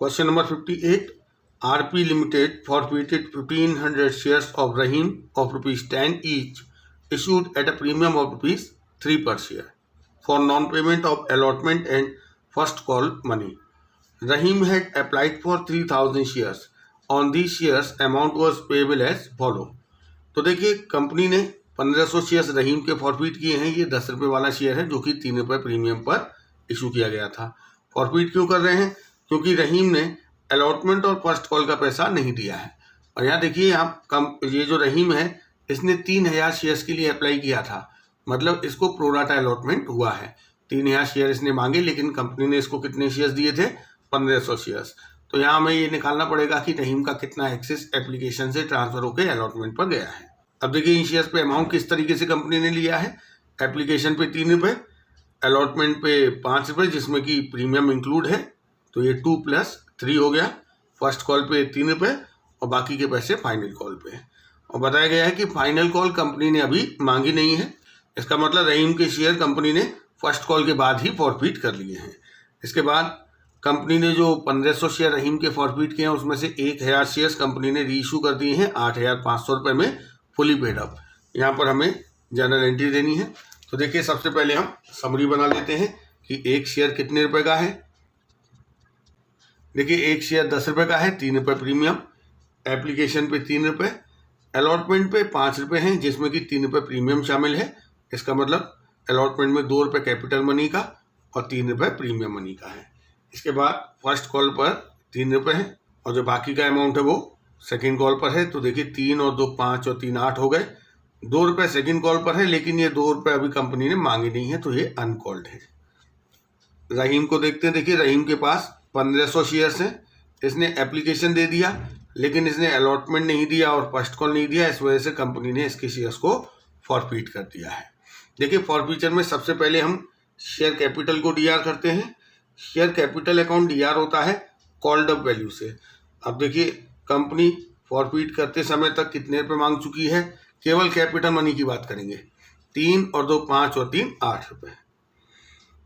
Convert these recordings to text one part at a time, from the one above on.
Question number 58. RP Limited forfeited 1500 shares of Rahim of rupees 10 each, issued at a premium of rupees 3 per share, for non-payment of allotment and first call money. Rahim had applied for 3000 shares. On these shares, amount was payable as follow. तो देखिए, company ने 1500 shares रहीम के forfeit किए हैं। ये 10 रुपये वाला share है जो कि 3 रुपये प्रीमियम पर इशू किया गया था। फॉरफिट क्यों कर रहे हैं? क्योंकि रहीम ने अलॉटमेंट और फर्स्ट कॉल का पैसा नहीं दिया है। और यहाँ देखिए, ये जो रहीम है, इसने 3000 शेयर्स के लिए अप्लाई किया था, मतलब इसको प्रोराटा अलॉटमेंट हुआ है। 3000 शेयर इसने मांगे, लेकिन कंपनी ने इसको कितने शेयर्स दिए थे? 1500 शेयर्स। तो यहाँ हमें ये निकालना पड़ेगा कि रहीम का कितना एक्सेस एप्लीकेशन से ट्रांसफर होकर अलॉटमेंट पर गया है। अब देखिए, इन शेयर्स पे अमाउंट किस तरीके से कंपनी ने लिया है। एप्लीकेशन पे 3 रुपये, अलॉटमेंट पे 5 रुपये जिसमें कि प्रीमियम इंक्लूड है, तो ये 2 + 3 हो गया। फर्स्ट कॉल पे 3 रुपये और बाकी के पैसे फाइनल कॉल पे। और बताया गया है कि फाइनल कॉल कंपनी ने अभी मांगी नहीं है। इसका मतलब रहीम के शेयर कंपनी ने फर्स्ट कॉल के बाद ही फॉरफिट कर लिए हैं। इसके बाद कंपनी ने जो 1500 शेयर रहीम के फॉरफिट किए हैं, उसमें से 1000 शेयर्स कंपनी ने रीइशू कर दिए हैं 8500 रुपये में, फुली पेड अप। यहाँ पर हमें जनरल एंट्री देनी है। तो देखिए, सबसे पहले हम समरी बना लेते हैं कि एक शेयर कितने रुपए का है। देखिए, एक शेयर 10 रुपये का है, 3 रुपये प्रीमियम, एप्लीकेशन पे 3 रुपये, अलॉटमेंट पे 5 रुपये हैं जिसमें कि 3 रुपये प्रीमियम शामिल है। इसका मतलब अलॉटमेंट में 2 रुपये कैपिटल मनी का और 3 रुपये प्रीमियम मनी का है। इसके बाद फर्स्ट कॉल पर 3 रुपये है और जो बाकी का अमाउंट है वो सेकेंड कॉल पर है। तो देखिए, 3 और 2 5 और 3 8 हो गए। 2 रुपये सेकेंड कॉल पर है, लेकिन ये 2 रुपये अभी कंपनी ने मांगे नहीं है, तो ये अनकॉल्ड है। रहीम को देखते हैं। देखिए, रहीम के पास 1500 शेयर्स हैं। इसने एप्लीकेशन दे दिया, लेकिन इसने अलॉटमेंट नहीं दिया और फर्स्ट कॉल नहीं दिया। इस वजह से कंपनी ने इसके शेयर्स को फॉरफिट कर दिया है। देखिए, फॉरफिचर में सबसे पहले हम शेयर कैपिटल को डीआर करते हैं। शेयर कैपिटल अकाउंट डीआर होता है कॉल्ड अप वैल्यू से। अब देखिए, कंपनी फॉरफिट करते समय तक कितने रुपये मांग चुकी है। केवल कैपिटल मनी की बात करेंगे, 3 और 2 5 और 3 8 रुपये।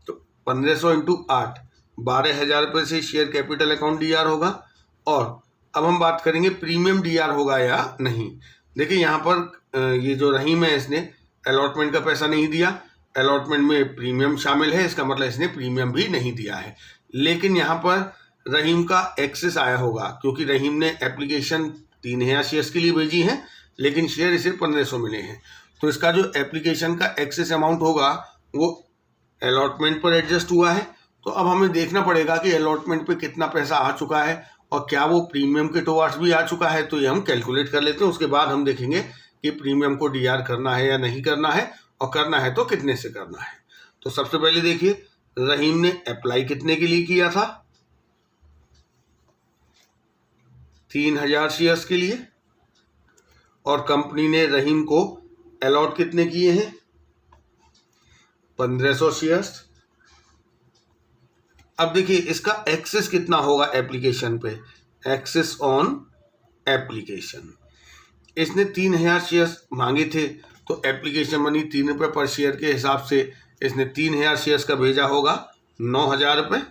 तो 1500 × 8 12,000 रुपये से शेयर कैपिटल अकाउंट डीआर होगा। और अब हम बात करेंगे प्रीमियम डीआर होगा या नहीं। देखिए, यहाँ पर ये जो रहीम है, इसने अलॉटमेंट का पैसा नहीं दिया। अलॉटमेंट में प्रीमियम शामिल है, इसका मतलब इसने प्रीमियम भी नहीं दिया है। लेकिन यहाँ पर रहीम का एक्सेस आया होगा, क्योंकि रहीम ने एप्लीकेशन 3000 शेयर्स के लिए भेजी है, लेकिन शेयर इसे 1500 मिले हैं। तो इसका जो एप्लीकेशन का एक्सेस अमाउंट होगा वो अलॉटमेंट पर एडजस्ट हुआ है। तो अब हमें देखना पड़ेगा कि अलॉटमेंट पे कितना पैसा आ चुका है और क्या वो प्रीमियम के टुवर्ड्स भी आ चुका है। तो ये हम कैलकुलेट कर लेते हैं। उसके बाद हम देखेंगे कि प्रीमियम को डीआर करना है या नहीं करना है, और करना है तो कितने से करना है। तो सबसे पहले देखिए, रहीम ने अप्लाई कितने के लिए किया था? 3000 शेयर्स के लिए। और कंपनी ने रहीम को अलॉट कितने किए हैं? 1500 शेयर्स। अब देखिए, इसका एक्सेस कितना होगा एप्लीकेशन पे। एक्सेस ऑन एप्लीकेशन, इसने 3000 शेयर्स मांगे थे, तो एप्लीकेशन मनी 3 रुपये पर शेयर के हिसाब से इसने 3000 शेयर्स का भेजा होगा 9000 रुपये।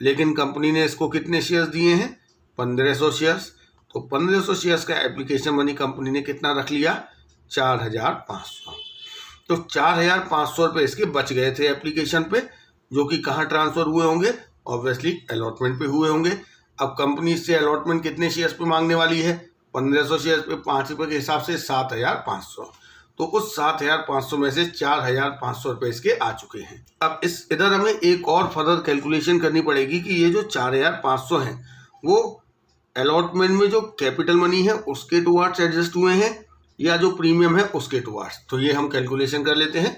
लेकिन कंपनी ने इसको कितने शेयर्स दिए हैं? 1500 शेयर्स। तो 1500 शेयर्स का एप्लीकेशन मनी कंपनी ने कितना रख लिया? 4500। तो 4500 रुपये इसके बच गए थे एप्लीकेशन पे, जो कि कहाँ ट्रांसफ़र हुए होंगे? ऑब्वियसली अलॉटमेंट पे हुए होंगे। अब कंपनी इससे अलॉटमेंट कितने शेयर्स पे मांगने वाली है? 1500 शेयर्स पे 5 रुपये के हिसाब से 7500। तो उस 7500 में से 4500 रुपये इसके आ चुके हैं। अब इधर हमें एक और फर्दर कैलकुलेशन करनी पड़ेगी कि ये जो 4500 हैं वो अलॉटमेंट में जो कैपिटल मनी है उसके टुवर्ड्स एडजस्ट हुए हैं या जो प्रीमियम है उसके टुवर्ड्स। तो ये हम कैलकुलेशन कर लेते हैं।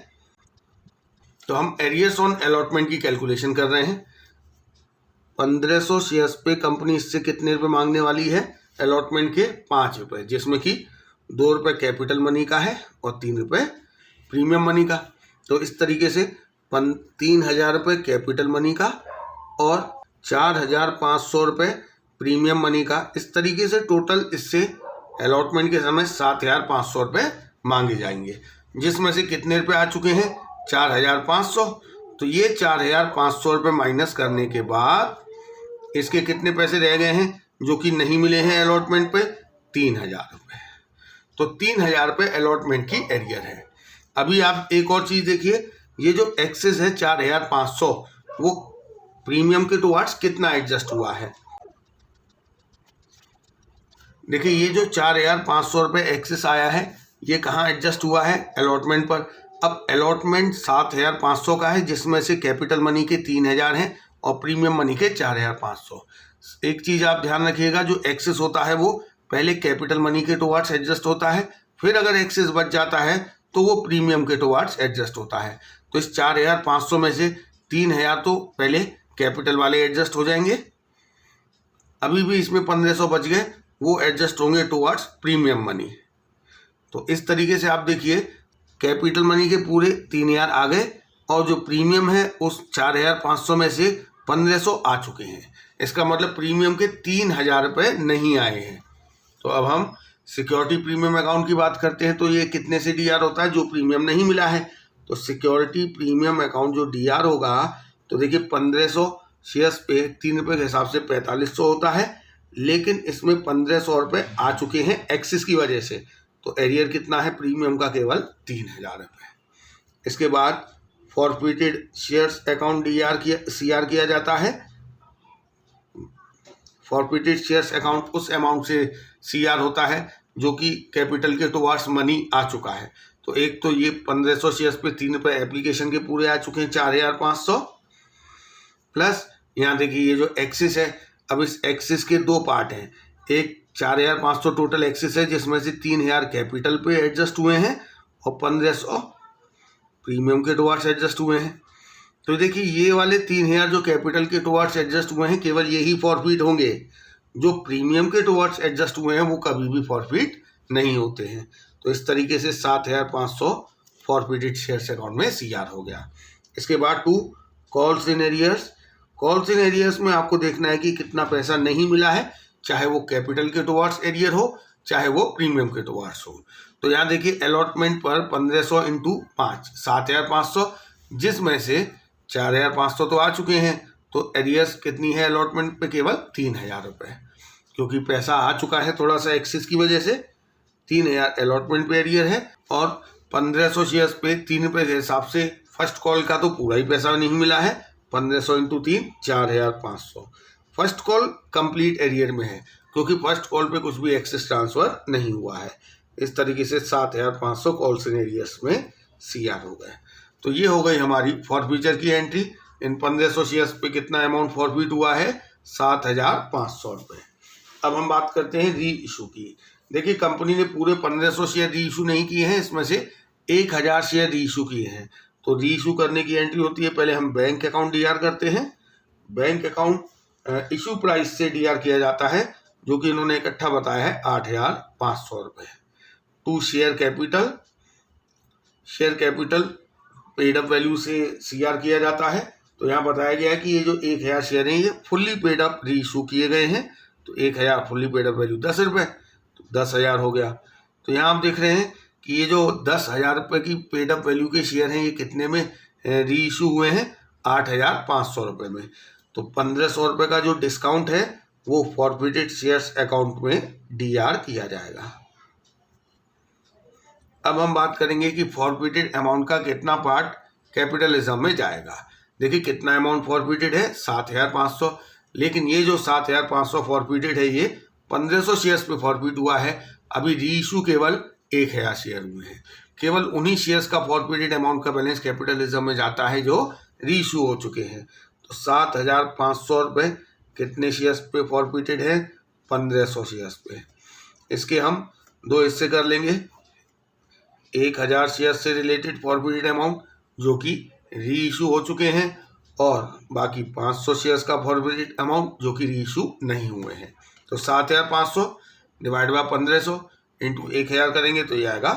तो हम एरियर्स ऑन अलॉटमेंट की कैलकुलेशन कर रहे हैं। 1500 शेयर्स पे कंपनी इससे कितने रुपये मांगने वाली है? अलॉटमेंट के 5 रुपये, जिसमें कि 2 रुपये कैपिटल मनी का है और 3 रुपये प्रीमियम मनी का। तो इस तरीके से 3000 रुपये कैपिटल मनी का और 4500 रुपये प्रीमियम मनी का। इस तरीके से टोटल इससे अलॉटमेंट के समय 7500 रुपये मांगे जाएंगे, जिसमें से कितने रुपये आ चुके हैं? 4500। तो ये 4500 रुपये माइनस करने के बाद इसके कितने पैसे रह गए हैं जो कि नहीं मिले हैं अलॉटमेंट पे? 3000 रुपये। तो 3000 रुपये अलॉटमेंट की एरियर है। अभी आप एक और चीज़ देखिए, ये जो एक्सेस है 4500 वो प्रीमियम के टुवार्ड्स कितना एडजस्ट हुआ है। देखिए ये जो 4500 रुपये एक्सेस आया है ये कहाँ एडजस्ट हुआ है? अलॉटमेंट पर। अब अलॉटमेंट 7500 का है जिसमें से कैपिटल मनी के 3000 हैं और प्रीमियम मनी के 4500। एक चीज़ आप ध्यान रखिएगा, जो एक्सेस होता है वो पहले कैपिटल मनी के टुवार्ड्स एडजस्ट होता है, फिर अगर एक्सेस बच जाता है तो वो प्रीमियम के टुवार्ड्स एडजस्ट होता है। तो इस 4500 में से 3000 तो पहले कैपिटल वाले एडजस्ट हो जाएंगे, अभी भी इसमें 1500 बच गए, वो एडजस्ट होंगे टुवार्ड्स प्रीमियम मनी। तो इस तरीके से आप देखिए कैपिटल मनी के पूरे 3000 आ गए और जो प्रीमियम है उस 4500 में से 1500 आ चुके हैं। इसका मतलब प्रीमियम के 3000 रुपये नहीं आए हैं। तो अब हम सिक्योरिटी प्रीमियम अकाउंट की बात करते हैं। तो ये कितने से डीआर होता है जो प्रीमियम नहीं मिला है? तो सिक्योरिटी प्रीमियम अकाउंट जो डीआर होगा, तो देखिए 1500 शेयर्स पे 3 रुपये के हिसाब से 4500 होता है, लेकिन इसमें 1500 रुपये आ चुके हैं एक्सिस की वजह से। तो एरियर कितना है प्रीमियम का? केवल 3000 रुपये। इसके बाद फॉरफिटेड शेयर्स अकाउंट सीआर किया जाता है। फॉरफिटेड शेयर्स अकाउंट उस अमाउंट से सीआर होता है जो कि कैपिटल के टुवार्ड्स मनी आ चुका है। तो एक तो ये 1500 शेयर्स पे 3 रुपये एप्लीकेशन के पूरे आ चुके हैं 4500, प्लस यहाँ देखिए ये जो एक्सिस है, अब इस एक्सिस के दो पार्ट हैं। एक 4500 टोटल एक्सिस है जिसमें से 3000 कैपिटल पे एडजस्ट हुए हैं और 1500 प्रीमियम के टुवार्ड्स एडजस्ट हुए हैं। तो देखिए ये वाले 3000 जो कैपिटल के टुवार्ड्स एडजस्ट हुए हैं केवल यही फॉरफिट होंगे, जो प्रीमियम के टुवार्ड्स एडजस्ट हुए हैं वो कभी भी फॉरफिट नहीं होते हैं। तो इस तरीके से 7500 फॉरफिटेड शेयर्स अकाउंट में सीआर हो गया। इसके बाद 2 calls in arrears. Calls in arrears में आपको देखना है कि कितना पैसा नहीं मिला है, चाहे वो कैपिटल के टुवार्ड्स एरियर हो चाहे वो प्रीमियम के टुवार्ड्स हो। तो यहाँ देखिए अलॉटमेंट पर 1500 इंटू 5 7500, जिसमें से 4500 तो आ चुके हैं, तो एरियर्स कितनी है अलॉटमेंट पे? केवल 3000 रुपये, क्योंकि पैसा आ चुका है थोड़ा सा एक्सिस की वजह से। 3000 अलॉटमेंट पे एरियर है और 1500 शेयर्स पे 3 रुपये के हिसाब से फर्स्ट कॉल का तो पूरा ही पैसा नहीं मिला है। 1500 into 3 4500। First call complete arrear में है क्योंकि फर्स्ट कॉल पे कुछ भी एक्सेस ट्रांसफर नहीं हुआ है। इस तरीके से 7500 कॉल्स इन एरियर्स में सीआर हो गए। तो ये हो गई हमारी फॉरफीचर की एंट्री। इन 1500 शेयर्स पे कितना अमाउंट फॉरफिट हुआ है? 7500 रुपये। अब हम बात करते हैं री इशू की। देखिए कंपनी ने पूरे 1500 शेयर री इशू नहीं किए हैं, इसमें से 1000 शेयर री इशू किए हैं। तो री इशू करने की एंट्री होती है, पहले हम बैंक अकाउंट डीआर करते हैं। बैंक अकाउंट इशू प्राइस से डीआर किया जाता है जो कि इन्होंने इकट्ठा बताया है 8500 रुपये। 2 share capital. Share capital paid up value से सीआर किया जाता है। तो यहाँ बताया गया है कि ये जो 1000 शेयर हैं ये फुल्ली पेड अप री इशू किए गए हैं। तो 1000 फुल्ली पेड अप वैल्यू 10 रुपये, तो 10,000 हो गया। तो यहाँ आप देख रहे हैं कि ये जो 10,000 रुपये की पेड अप वैल्यू के शेयर हैं ये कितने में री इशू हुए हैं? 8500 रुपये में। तो 1500 रुपये का जो डिस्काउंट है वो फॉरफिटेड शेयर्स अकाउंट में डीआर किया जाएगा। अब हम बात करेंगे कि फॉरफिटेड अमाउंट का कितना पार्ट कैपिटलिज्म में जाएगा। देखिए कितना अमाउंट फॉरफिटेड है? 7500। लेकिन ये जो 7500 फॉरफिटेड है ये 1500 शेयर्स पे फॉरफिट हुआ है। अभी री इशू केवल 1000 शेयर हुए हैं। केवल उन्हीं शेयर्स का फॉरफिटेड अमाउंट का बैलेंस कैपिटलिज्म में जाता है जो री इशू हो चुके हैं। तो 7500 रुपये कितने शेयर्स पे फॉरफिटेड है? 1500 शेयर्स पे। इसके हम 2 हिस्से कर लेंगे। 1000 शेयर से रिलेटेड फॉरफिटेड अमाउंट जो कि री इशू हो चुके हैं और बाकी 500 शेयर्स का फॉरफिटेड अमाउंट जो कि री इशू नहीं हुए हैं। तो 7500 डिवाइड बाय 1500 इंटू 1000 करेंगे तो ये आएगा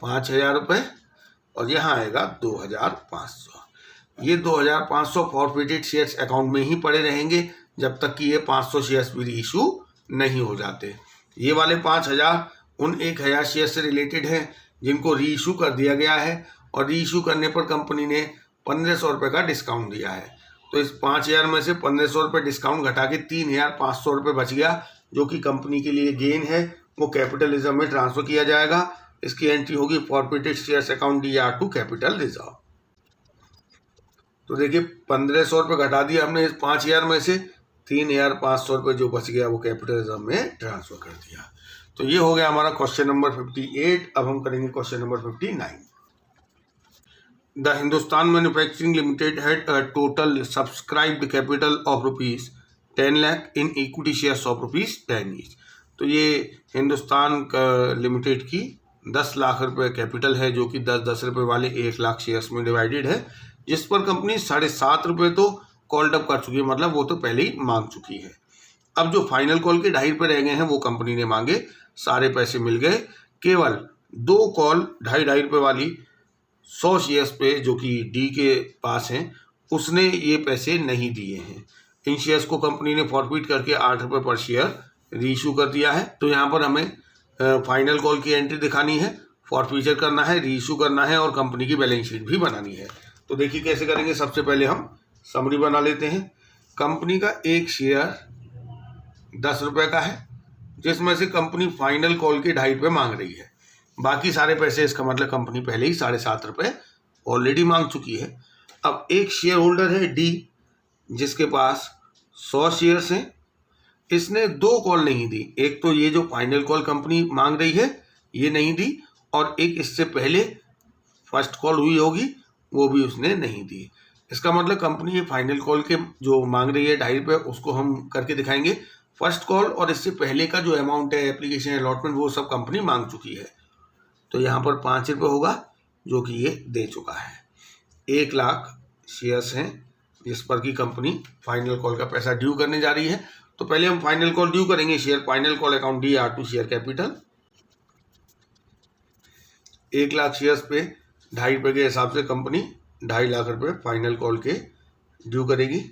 5000 रुपये और यहाँ आएगा 2500। ये 2500 फॉरफिटेड शेयर्स अकाउंट में ही पड़े रहेंगे जब तक कि ये 500 शेयर्स भी री इशू नहीं हो जाते। ये वाले 5000 उन 1000 शेयर से रिलेटेड हैं जिनको री इशू कर दिया गया है और री इशू करने पर कंपनी ने 1500 रुपये का डिस्काउंट दिया है। तो इस 5,000 में से 1,500 रुपये डिस्काउंट घटा के 3,500 रुपये बच गया, जो कि कंपनी के लिए गेन है, वो कैपिटल रिजर्व में ट्रांसफर किया जाएगा। इसकी एंट्री होगी forfeited shares account DR to capital reserve. तो देखिए 1,500 रुपये घटा दिया हमने इस 5,000 में से, 3,500 रुपये जो बच गया वो कैपिटल रिजर्व में ट्रांसफर कर दिया। तो ये हो गया हमारा क्वेश्चन नंबर 58। अब हम करेंगे question number 59। The Hindustan manufacturing limited had a total subscribed capital of ₹10 lakh in equity shares of ₹10 each. तो ये हिंदुस्तान लिमिटेड की 10 लाख रुपए कैपिटल है, जो कि 10-10 रुपये वाले 1 लाख शेयर्स में डिवाइडेड है, जिस पर कंपनी 7.5 रुपये तो कॉल्ड अप कर चुकी है, मतलब वो तो पहले ही मांग चुकी है। अब जो फाइनल कॉल के 2.5 रुपये रह गए हैं वो कंपनी ने मांगे, सारे पैसे मिल गए, केवल 2 कॉल 2.5 रुपये वाली 100 शेयर्स पे जो कि डी के पास हैं, उसने ये पैसे नहीं दिए हैं। इन शेयर्स को कंपनी ने फॉरफिट करके 8 रुपये पर शेयर रीइशू कर दिया है। तो यहाँ पर हमें फाइनल कॉल की एंट्री दिखानी है, फॉरफीचर करना है, रीइशू करना है और कंपनी की बैलेंस शीट भी बनानी है। तो देखिए कैसे करेंगे। सबसे पहले हम समरी बना लेते हैं। कंपनी का एक शेयर 10 रुपये का है, जिसमें से कंपनी फाइनल कॉल के 2.5 रुपये मांग रही है। बाकी सारे पैसे, इसका मतलब कंपनी पहले ही 7.5 रुपये ऑलरेडी मांग चुकी है। अब एक शेयर होल्डर है डी, जिसके पास 100 शेयर्स हैं, इसने 2 कॉल नहीं दी। एक तो ये जो फाइनल कॉल कंपनी मांग रही है ये नहीं दी, और एक इससे पहले फर्स्ट कॉल हुई होगी वो भी उसने नहीं दी। इसका मतलब कंपनी ये फाइनल कॉल के जो मांग रही है 2.5 रुपये, उसको हम करके दिखाएंगे। फर्स्ट कॉल और इससे पहले का जो अमाउंट है एप्लीकेशन अलॉटमेंट, वो सब कंपनी मांग चुकी है। तो यहाँ पर 5 रुपये होगा, जो कि ये दे चुका है। 1 लाख शेयर्स हैं जिस पर की कंपनी फाइनल कॉल का पैसा ड्यू करने जा रही है। तो पहले हम फाइनल कॉल ड्यू करेंगे। Share final call account DR to share capital. 1 lakh shares पे 2.5 रुपये के हिसाब से कंपनी 2.5 लाख रुपये फाइनल कॉल के ड्यू करेगी।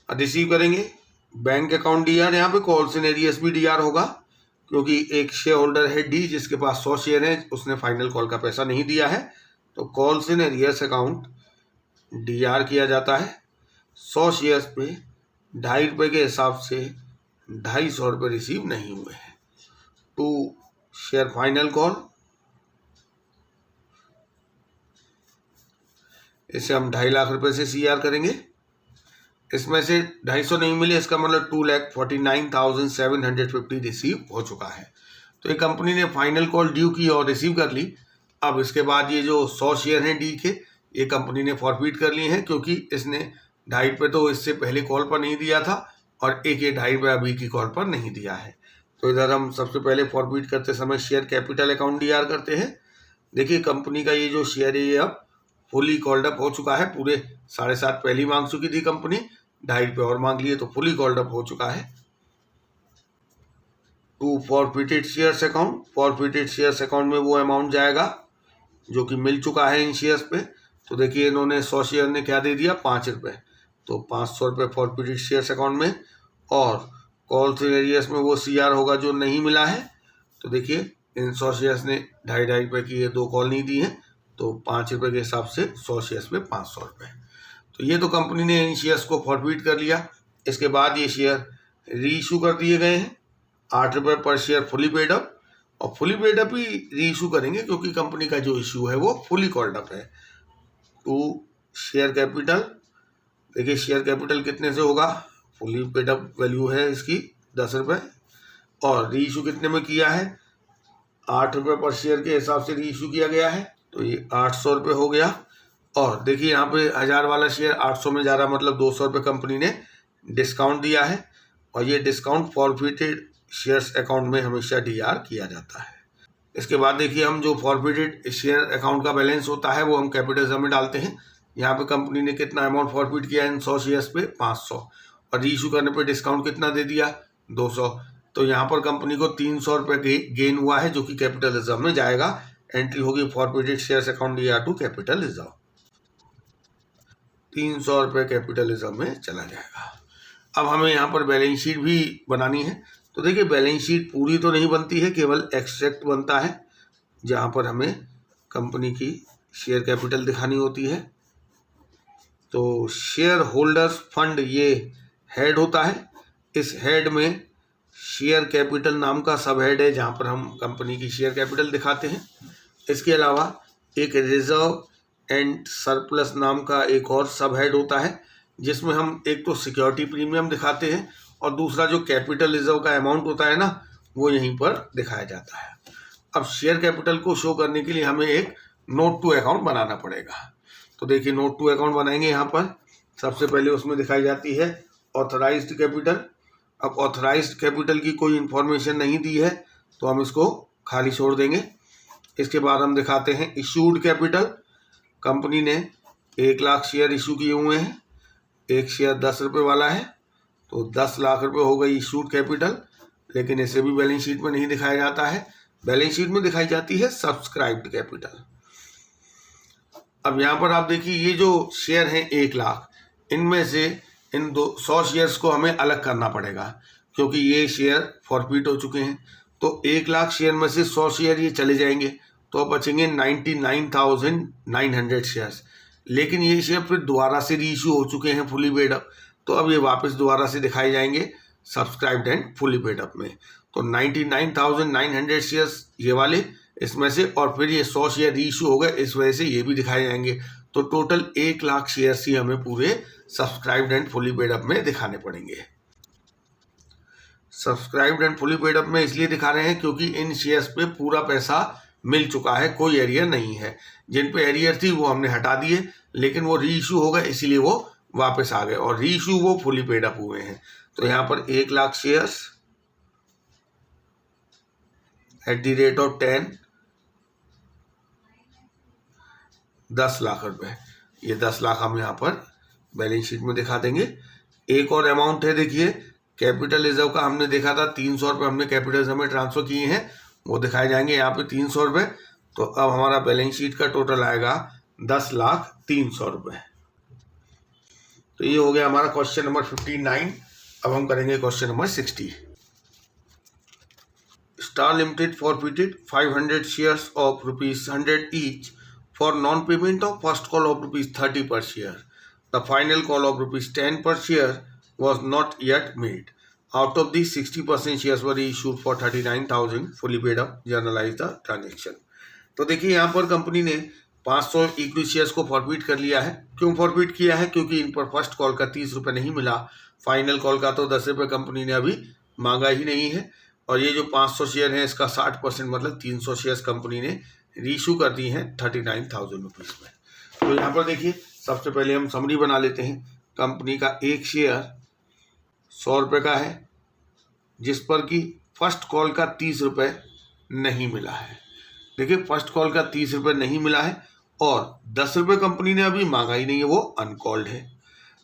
रिसीव करेंगे बैंक अकाउंट DR। यहाँ पे कॉल्स इन एरियस भी DR होगा, क्योंकि एक शेयर होल्डर है डी जिसके पास 100 शेयर है, उसने फाइनल कॉल का पैसा नहीं दिया है। तो calls in areas account DR किया जाता है। 100 शेयर्स पे 2.5 रुपये के हिसाब से 250 रुपये रिसीव नहीं हुए हैं। टू शेयर फाइनल कॉल, इसे हम 2.5 लाख रुपये से CR करेंगे। इसमें से 250 नहीं मिले, इसका मतलब 2,49,750 रिसीव हो चुका है। तो ये कंपनी ने फाइनल कॉल ड्यू की और रिसीव कर ली। अब इसके बाद ये जो 100 शेयर हैं डी के, ये कंपनी ने फॉरफिट कर लिए हैं, क्योंकि इसने 2.5 रुपये तो इससे पहले कॉल पर नहीं दिया था और एक ये 2.5 रुपये अभी की कॉल पर नहीं दिया है। तो इधर हम सबसे पहले फॉरफिट करते समय शेयर कैपिटल अकाउंट DR करते हैं। देखिए कंपनी का ये जो शेयर है ये अब फुली कॉल्ड अप हो चुका है। पूरे 7.5 पहली मांग चुकी थी कंपनी, 2.5 रुपये और मांग लिए, तो फुली कॉल्ड अप हो चुका है। To forfeited shares account, forfeited shares account में वो अमाउंट जाएगा जो कि मिल चुका है इन शेयर्स पे। तो देखिए इन्होंने 100 शेयर ने क्या दे दिया, 5 रुपये, तो 500 रुपये फॉरफिटेड शेयर्स अकाउंट में। और कॉल्स इन एरियस में वो CR होगा जो नहीं मिला है। तो देखिए इन 100 शेयर्स ने 2.5 रुपये की ये 2 कॉल नहीं दी हैं, तो 5 रुपये के हिसाब से 100 शेयर्स पे 500 रुपये। तो ये तो कंपनी ने इन शेयर्स को फॉरफिट कर लिया। इसके बाद ये शेयर रीइशू कर दिए गए हैं 8 रुपये पर शेयर फुली पेड अप, और फुली पेड अप ही रीइशू करेंगे क्योंकि कंपनी का जो इशू है वो फुली कॉल्ड अप है। टू शेयर कैपिटल, देखिए शेयर कैपिटल कितने से होगा, फुली पेड अप वैल्यू है इसकी 10 रुपये, और रीइशू कितने में किया है, 8 रुपये पर शेयर के हिसाब से रीइशू किया गया है, तो ये 800 रुपये हो गया। और देखिए यहाँ पे 1000 वाला शेयर 800 में जा रहा, मतलब 200 रुपये कंपनी ने डिस्काउंट दिया है, और ये डिस्काउंट फॉरफिटेड शेयर्स अकाउंट में हमेशा DR किया जाता है। इसके बाद देखिए हम जो फॉरफिटेड शेयर अकाउंट का बैलेंस होता है वो हम कैपिटल रिजर्व में डालते हैं। यहाँ पे कंपनी ने कितना अमाउंट फॉरफिट किया इन 100 शेयर्स पे, 500, और रीइशू करने पे डिस्काउंट कितना दे दिया, 200। तो यहाँ पर कंपनी को 300 रुपये गेन हुआ है, जो कि कैपिटल रिजर्व में जाएगा। एंट्री होगी forfeited shares account DR to capital reserve. 300 रुपये कैपिटल रिजर्व में चला जाएगा। अब हमें यहाँ पर बैलेंस शीट भी बनानी है। तो देखिए बैलेंस शीट पूरी तो नहीं बनती है, केवल एक्सट्रैक्ट बनता है, जहाँ पर हमें कंपनी की शेयर कैपिटल दिखानी होती है। तो शेयर होल्डर्स फंड ये हेड होता है। इस हेड में शेयर कैपिटल नाम का सब हेड है जहाँ पर हम कंपनी की शेयर कैपिटल दिखाते हैं। इसके अलावा एक रिजर्व एंड सरप्लस नाम का एक और सब हेड होता है जिसमें हम एक तो सिक्योरिटी प्रीमियम दिखाते हैं और दूसरा जो कैपिटल रिजर्व का अमाउंट होता है ना वो यहीं पर दिखाया जाता है। अब शेयर कैपिटल को शो करने के लिए हमें एक नोट टू अकाउंट बनाना पड़ेगा। तो देखिए नोट टू अकाउंट बनाएंगे। यहाँ पर सबसे पहले उसमें दिखाई जाती है ऑथराइज्ड कैपिटल। अब ऑथराइज्ड कैपिटल की कोई इन्फॉर्मेशन नहीं दी है तो हम इसको खाली छोड़ देंगे। इसके बाद हम दिखाते हैं इशूड कैपिटल। कंपनी ने 1 लाख शेयर इशू किए हुए हैं। एक शेयर 10 रुपये वाला है तो 10 लाख रुपये हो गई इशूड कैपिटल, लेकिन इसे भी बैलेंस शीट में नहीं दिखाया जाता है। बैलेंस शीट में दिखाई जाती है सब्सक्राइब्ड कैपिटल। अब यहाँ पर आप देखिए ये जो शेयर हैं 1 लाख, इनमें से इन 100 शेयर्स को हमें अलग करना पड़ेगा क्योंकि ये शेयर फॉरफिट हो चुके हैं। तो 1 लाख शेयर में से 100 शेयर ये चले जाएंगे तो अब बचेंगे 99,900 शेयर्स। लेकिन ये शेयर फिर दोबारा से रीइश्यू हो चुके हैं फुली पेड अप, तो अब ये वापस दोबारा से दिखाए जाएंगे subscribed and fully paid up में। तो 99,900 शेयर्स ये वाले इसमें से, और फिर ये 100 शेयर रीइश्यू हो गए इस वजह से ये भी दिखाए जाएंगे। तो टोटल 1 लाख शेयर्स ही हमें पूरे subscribed and fully paid up में दिखाने पड़ेंगे। Subscribed and fully paid up में इसलिए दिखा रहे हैं क्योंकि इन शेयर्स पे पूरा पैसा मिल चुका है, कोई एरियर नहीं है। जिन पे एरियर थी वो हमने हटा दिए, लेकिन वो रीइश्यू हो गए इसीलिए वो वापस आ गए और रीइश्यू वो फुली पेड अप हुए हैं। तो यहाँ पर 1 lakh shares at the rate of 10 lakh रुपए, ये 10 लाख हम यहाँ पर बैलेंस शीट में दिखा देंगे। एक और अमाउंट है, देखिए कैपिटल रिजर्व का हमने देखा था 300 रुपये हमने कैपिटल रिजर्व में ट्रांसफर किए हैं, वो दिखाए जाएंगे यहाँ पे 300 रुपये। तो अब हमारा बैलेंस शीट का टोटल आएगा 10,03,00,000 रुपये। तो ये हो गया हमारा क्वेश्चन नंबर 59। अब हम करेंगे question number 60। Star limited forfeited 500 shares of ₹100 each for non-payment of first call of ₹30 per share. The final call of ₹10 per share was not yet made. Out of these, 60% shares were issued for 39,000 fully paid up. Journalize the transaction. तो देखिए यहाँ पर company ने 500 equity shares को forfeit कर लिया है। क्यों फॉरफिट किया है? क्योंकि इन पर फर्स्ट कॉल का 30 रुपये नहीं मिला, फाइनल कॉल का तो 10 रुपये कंपनी ने अभी मांगा ही नहीं है, और ये जो 500 शेयर है इसका 60% मतलब 300 शेयर्स कंपनी ने रीइश्यू कर दी हैं 39,000 रुपीज़ में। तो यहाँ पर देखिए सबसे पहले हम समरी बना लेते हैं। कंपनी का एक शेयर 100 रुपये का है जिस पर कि फर्स्ट कॉल का 30 रुपये नहीं मिला है। देखिए फर्स्ट कॉल का 30 रुपये नहीं मिला है और 10 रुपये कंपनी ने अभी मांगा ही नहीं है, वो अनकॉल्ड है।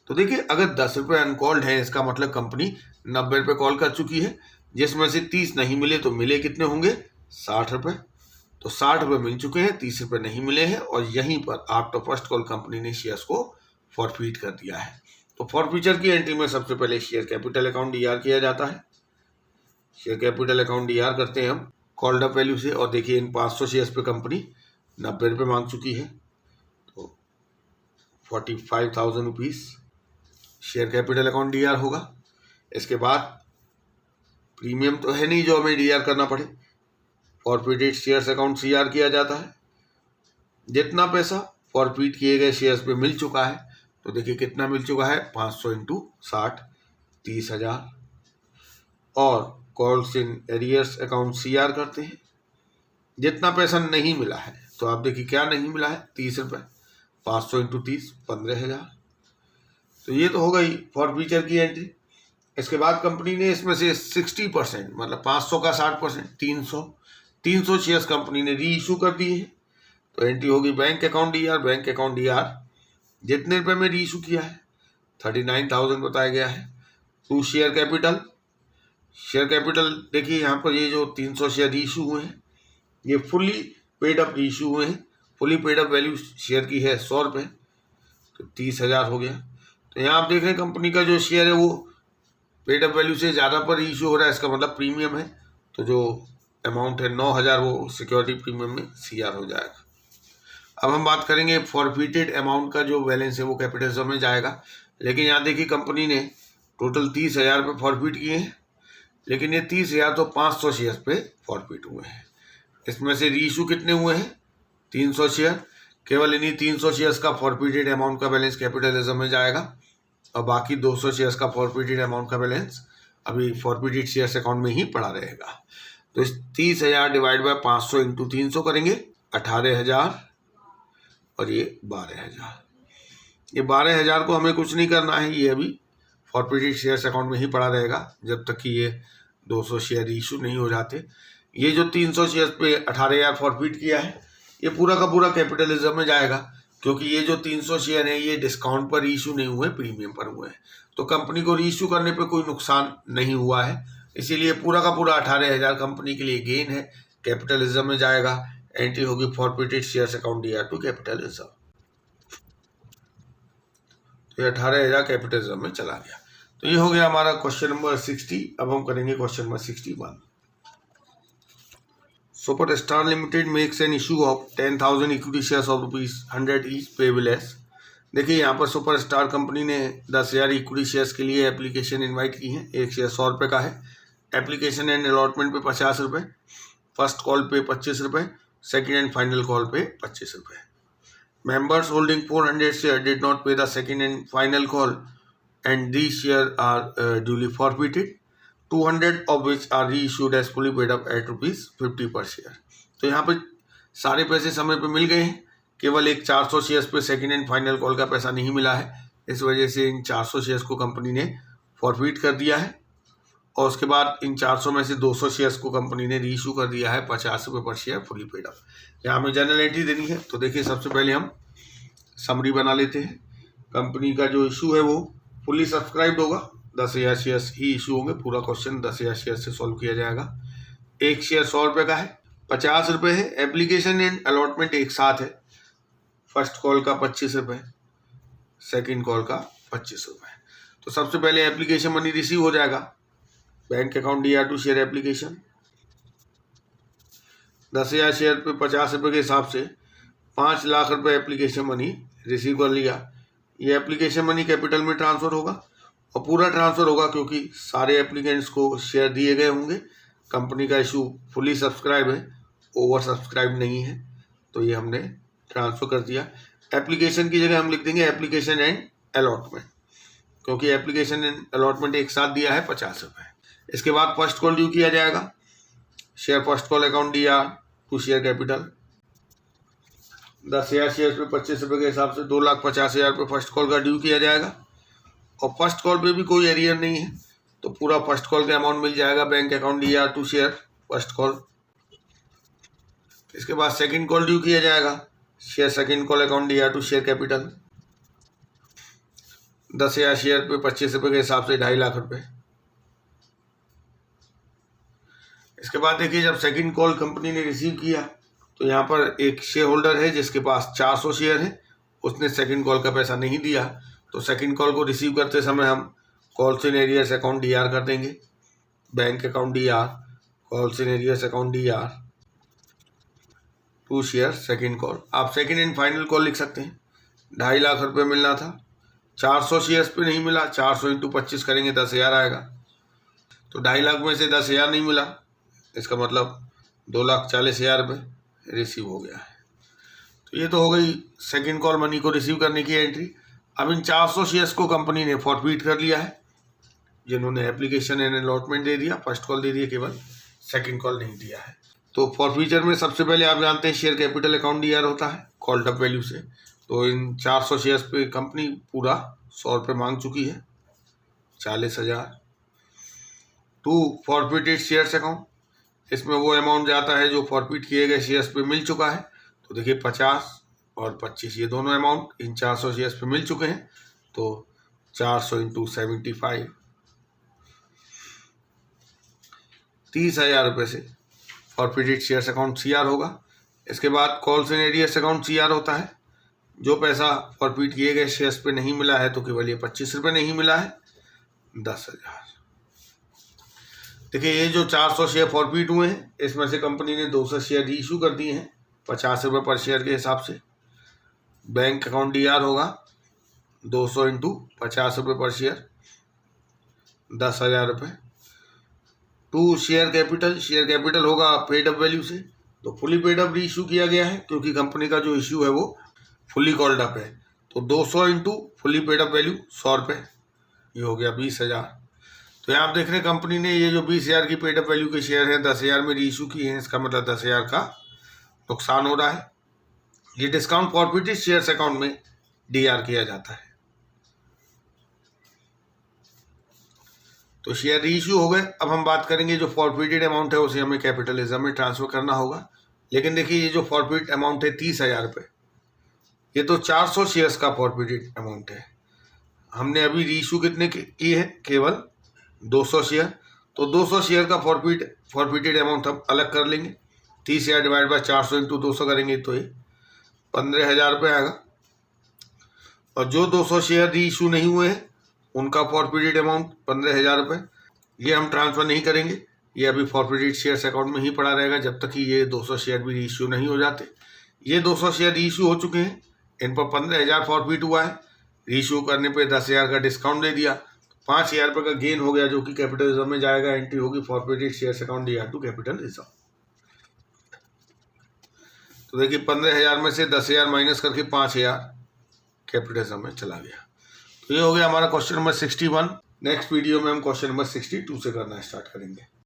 तो देखिए अगर 10 रुपये अनकॉल्ड है इसका मतलब कंपनी 90 रुपये कॉल कर चुकी है, जिसमें से 30 नहीं मिले तो मिले कितने होंगे? 60 रुपये। तो 60 रुपये मिल चुके हैं, 30 रुपये नहीं मिले हैं, और यहीं पर आफ्टर फर्स्ट कॉल कंपनी ने शेयर्स को फॉरफिट कर दिया है। तो फॉरफीचर की एंट्री में सबसे पहले शेयर कैपिटल अकाउंट डीआर किया जाता है। शेयर कैपिटल अकाउंट डीआर करते हैं हम कॉल्ड अप वैल्यू से, और देखिए इन 500 शेयर्स पे कंपनी 90 रुपये मांग चुकी है, तो 45,000 rupees share capital account DR होगा। इसके बाद प्रीमियम तो है नहीं जो हमें डीआर करना पड़े, फॉरफिटेड शेयर्स अकाउंट सीआर किया जाता है। जितना पैसा फॉरफिट किए गए शेयर्स पे मिल चुका है, तो देखिए कितना मिल चुका है 500 × 60 30,000। और calls in arrears account CR करते हैं। जितना पैसा नहीं मिला है, तो आप देखिए क्या नहीं मिला है 30 रुपये, 500 × 30 15,000। तो ये तो हो गई फॉरफीचर की एंट्री। इसके बाद कंपनी ने इसमें से 60% मतलब 500 का 60% 300 शेयर्स कंपनी ने री इशू कर दिए हैं। तो एंट्री होगी bank account DR. Bank account DR जितने रुपए में री इशू किया है 39,000 बताया गया है। To share capital. Share capital देखिए यहाँ पर ये जो 300 शेयर री इशू हुए हैं ये फुली पेड अप री इशू हुए हैं। Fully paid up value share की है 100 रुपये, तो 30,000 हो गया। तो यहाँ आप देख रहे हैं कंपनी का जो शेयर है वो पेड अप वैल्यू से ज़्यादा पर इशू हो रहा है, इसका मतलब प्रीमियम है। तो जो अमाउंट है 9,000 वो सिक्योरिटी प्रीमियम में सीआर हो जाएगा। अब हम बात करेंगे फॉरफिटेड अमाउंट का जो बैलेंस है वो कैपिटल रिजर्व में जाएगा। लेकिन यहाँ देखिए कंपनी ने टोटल 30,000 रुपये फॉरफिट किए हैं, लेकिन ये 30,000 तो 500 शेयर्स पे फॉरफिट हुए हैं। इसमें से रीइशू कितने हुए हैं? 300 शेयर। केवल इन्हीं 300 शेयर्स का फॉरफिटेड अमाउंट का बैलेंस कैपिटल रिजर्व में जाएगा और बाकी 200 शेयर्स का फॉरफिटेड अमाउंट का बैलेंस अभी फॉरफिटेड शेयर्स अकाउंट में ही पड़ा रहेगा। तो इस 30,000 डिवाइड बाय 500 इंटू 300 करेंगे, 18,000 और ये 12,000। ये 12,000 को हमें कुछ नहीं करना है, ये अभी फॉरफिटेड शेयर्स अकाउंट में ही पड़ा रहेगा जब तक कि ये 200 शेयर इशू नहीं हो जाते। ये जो 300 शेयर्स पे 18,000 फॉरफिट किया है ये पूरा का पूरा कैपिटल रिजर्व में जाएगा, क्योंकि ये जो 300 शेयर है ये डिस्काउंट पर इशू नहीं हुए, प्रीमियम पर हुए हैं। तो कंपनी को रीइशू करने पे कोई नुकसान नहीं हुआ है, इसीलिए पूरा का पूरा 18,000 कंपनी के लिए गेन है, कैपिटल रिजर्व में जाएगा। एंट्री होगी forfeited shares account DR to capital reserve. तो ये 18,000 कैपिटल रिजर्व में चला गया। तो ये हो गया हमारा क्वेश्चन नंबर 60। अब हम करेंगे question number 61। Super star limited makes an issue of 10,000 equity shares of ₹100 each payable as. देखिए यहाँ पर सुपर स्टार कंपनी ने 10,000 इक्विटी शेयर्स के लिए एप्लीकेशन इनवाइट की है। एक शेयर 100 रुपये का है। एप्लीकेशन एंड अलॉटमेंट पे 50 रुपये, फर्स्ट कॉल पे 25 रुपये, सेकेंड एंड फाइनल कॉल पे 25 रुपये। Members holding 400 shares did not pay the second and final call and these shares are duly forfeited, 200 of which are reissued as fully paid up at ₹50 per share। तो यहाँ पे सारे पैसे समय पे मिल गए हैं, केवल एक 400 शेयर्स पे सेकेंड एंड फाइनल कॉल का पैसा नहीं मिला है। इस वजह से इन 400 शेयर्स को कंपनी ने फॉरफिट कर दिया है और उसके बाद इन 400 में से 200 शेयर्स को कंपनी ने रीइशू कर दिया है 50 रुपये पर शेयर फुली पेड अप। यहाँ हमें जनरल एंट्री देनी है। तो देखिए सबसे पहले हम समरी बना लेते हैं। कंपनी का जो इशू है वो फुली सब्सक्राइब्ड होगा, 10,000 शेयर्स ही इशू होंगे। पूरा क्वेश्चन 10,000 शेयर से सॉल्व किया जाएगा। एक शेयर 100 रुपये का है, 50 रुपये है। एप्लीकेशन एंड अलॉटमेंट एक साथ है। फर्स्ट कॉल का 25 रुपये, सेकेंड कॉल का 25 रुपये। तो सबसे पहले एप्लीकेशन मनी रिसीव हो जाएगा। Bank account DR to share application, 10,000 share पे 50 रुपये के हिसाब से 5 लाख रुपए एप्लीकेशन मनी रिसीव कर लिया। ये एप्लीकेशन मनी कैपिटल में ट्रांसफ़र होगा और पूरा ट्रांसफ़र होगा क्योंकि सारे एप्लीकेंट्स को शेयर दिए गए होंगे। कंपनी का इशू फुली सब्सक्राइब है, ओवर सब्सक्राइब नहीं है, तो ये हमने ट्रांसफ़र कर दिया। एप्लीकेशन की जगह हम लिख देंगे एप्लीकेशन एंड अलॉटमेंट, क्योंकि एप्लीकेशन एंड अलॉटमेंट एक साथ दिया है 50 रुपये। इसके बाद फर्स्ट कॉल ड्यू किया जाएगा। Share first call account DR to share capital, 10,000 share पे 25 रुपये के हिसाब से 2,50,000 रुपये फर्स्ट कॉल का ड्यू किया जाएगा। और फर्स्ट कॉल पे भी कोई एरियर नहीं है, तो पूरा फर्स्ट कॉल का अमाउंट मिल जाएगा bank account DR to share first call. इसके बाद सेकंड कॉल ड्यू किया जाएगा। Share second call account DR to share capital, 10,000 share पे 25 रुपये के हिसाब से 2.5 लाख रुपये। इसके बाद देखिए जब सेकंड कॉल कंपनी ने रिसीव किया तो यहाँ पर एक शेयर होल्डर है जिसके पास 400 शेयर है, उसने सेकंड कॉल का पैसा नहीं दिया। तो सेकंड कॉल को रिसीव करते समय हम calls in arrears account DR कर देंगे। Bank account DR, calls in arrears account DR to share second call. आप सेकंड एंड फाइनल कॉल लिख सकते हैं। 2.5 लाख रुपये मिलना था, 400 शेयर्स पे नहीं मिला। 400 इंटू 25 करेंगे 10,000 आएगा। तो 2.5 लाख में से 10,000 नहीं मिला, इसका मतलब 2,40,000 रुपये रिसीव हो गया है। तो ये तो हो गई सेकंड कॉल मनी को रिसीव करने की एंट्री। अब इन 400 शेयर्स को कंपनी ने फॉरफिट कर लिया है, जिन्होंने एप्लीकेशन एंड अलॉटमेंट दे दिया, फर्स्ट कॉल दे दिया, केवल सेकंड कॉल नहीं दिया है। तो फॉरफीचर में सबसे पहले आप जानते हैं शेयर कैपिटल अकाउंट DR होता है कॉल्ड अप वैल्यू से। तो इन 400 शेयर्स पे कंपनी पूरा 100 रुपये मांग चुकी है, 40,000 टू फॉरफिटेड शेयर्स अकाउंट। इसमें वो अमाउंट जाता है जो फॉरफिट किए गए शेयर्स पे मिल चुका है। तो देखिए 50 और 25 ये दोनों अमाउंट इन 400 शेयर्स पे मिल चुके हैं। तो 400 इंटू 75, 30,000 रुपये से फॉरफिटेड शेयर्स अकाउंट CR होगा। इसके बाद calls in arrears account CR होता है। जो पैसा फॉरफिट किए गए शेयर्स पे नहीं मिला है, तो केवल ये 25 रुपये नहीं मिला है, 10,000। देखिए ये जो 400 शेयर फॉरफिट हुए हैं, इसमें से कंपनी ने 200 शेयर रीइशू कर दिए हैं 50 रुपये पर शेयर के हिसाब से। बैंक अकाउंट DR होगा 200 इंटू 50 रुपये पर शेयर, 10,000 रुपये। टू शेयर कैपिटल होगा पेड अप वैल्यू से, तो फुली पेड अप रीइश्यू किया गया है क्योंकि कंपनी का जो इश्यू है वो फुली कॉल्ड अप है। तो 200 into fully paid up value 100 रुपये, ये हो गया 20,000। तो यहाँ आप देख रहे हैं कंपनी ने ये जो 20,000 की पेड अप वैल्यू के शेयर हैं 10,000 में रीइश्यू किए हैं, इसका मतलब 10,000 का नुकसान हो रहा है। ये डिस्काउंट फॉरफिटेड शेयर्स अकाउंट में DR किया जाता है। तो शेयर रीइश्यू हो गए। अब हम बात करेंगे जो फॉरफिटेड अमाउंट है उसे हमें कैपिटलिज्म में ट्रांसफर करना होगा। लेकिन देखिए ये जो फॉरफिट अमाउंट है 30,000 रुपये, ये तो 400 शेयर्स का फॉरफिटेड अमाउंट है। हमने अभी रीइश्यू कितने की है? केवल 200 शेयर। तो 200 शेयर का फॉरफिटेड अमाउंट हम अलग कर लेंगे। 30,000 डिवाइड बाय 400 इंटू 200 करेंगे तो ये 15,000 रुपये आएगा। और जो 200 शेयर रीइश्यू नहीं हुए हैं उनका फॉरफिटेड अमाउंट 15,000 रुपये, ये हम ट्रांसफ़र नहीं करेंगे, ये अभी फॉरफिटेड शेयर्स अकाउंट में ही पड़ा रहेगा जब तक कि ये 200 शेयर भी रीइश्यू नहीं हो जाते। ये 200 शेयर रीइश्यू हो चुके हैं, इन पर 15,000 फॉरफिट हुआ है। रीइश्यू करने पे 10,000 का डिस्काउंट दे दिया, 5,000 रुपये का गेन हो गया जो कि कैपिटल रिजर्व में जाएगा। एंट्री होगी forfeited shares account DR to capital reserve. तो देखिए 15,000 में से 10,000 माइनस करके 5,000 कैपिटल रिजर्व में चला गया। तो ये हो गया हमारा क्वेश्चन नंबर 61। नेक्स्ट वीडियो में हम क्वेश्चन नंबर 62 से करना स्टार्ट करेंगे।